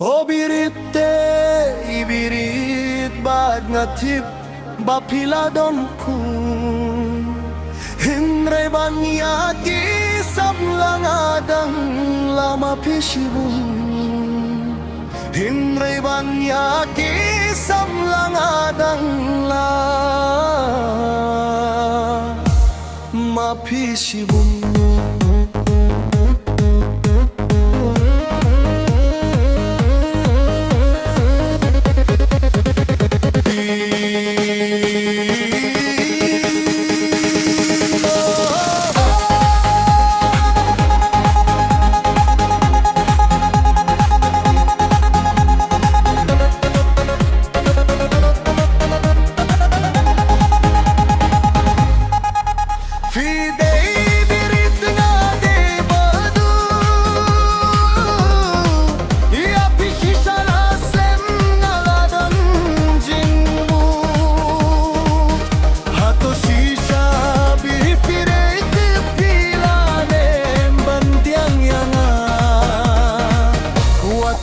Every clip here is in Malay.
O birit te ibirit bad ngatip bapiladon kun Hinre banyaki sablangadang lama pishibun Hinre banyaki sablangadang lama pishibun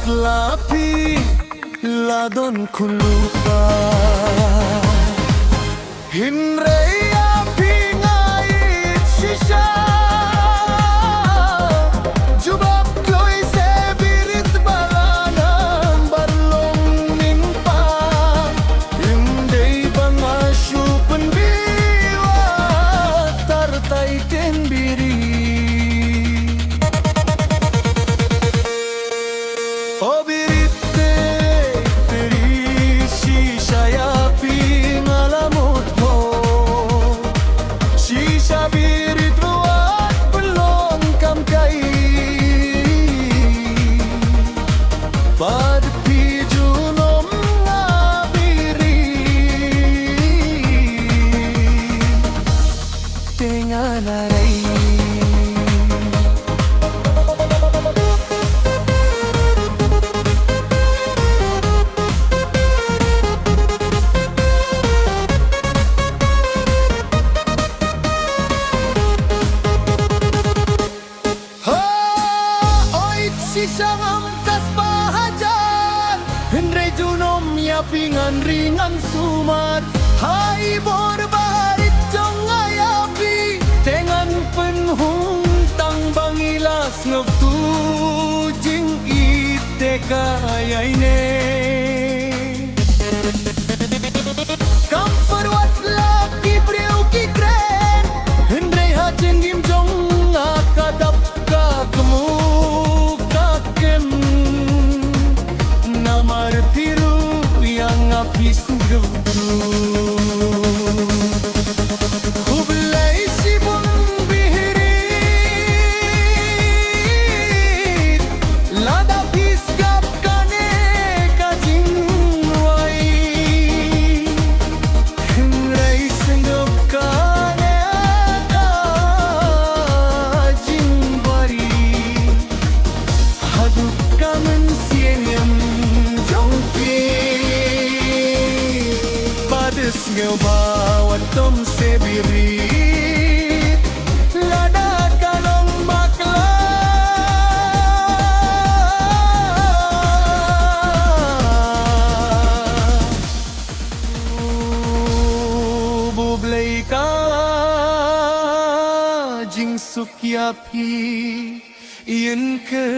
Lapi ladon kulupa Hinre api ngait shisha Jubab kloy se birit balanan balong ningpa Hindey bangasyu penbiwa tartai ten biri O biritte teri shisha ya pi ngalamut mo Shisha birit buat belum kam kai Pad pi junom ngabiri Tengan arai Sisang amtas bahajan Henry junom ya pingan ringan sumat Hai bor barit jong ayapi Dengan penhung tang bangilas ngeptu jing ite kayaine Kamper wat laki priu ki kren Henry hajeng gim jong akadap ka kemu Namar piru yang api surudu Kublai sibun bihirit Lada piskap kane kajing wai Hingrai senggap kane kajing bari Haduk kamen sienyam Ngeu bawat tom se birit Lada kalong bakla Bublay ka jing sukyapi Iyan ke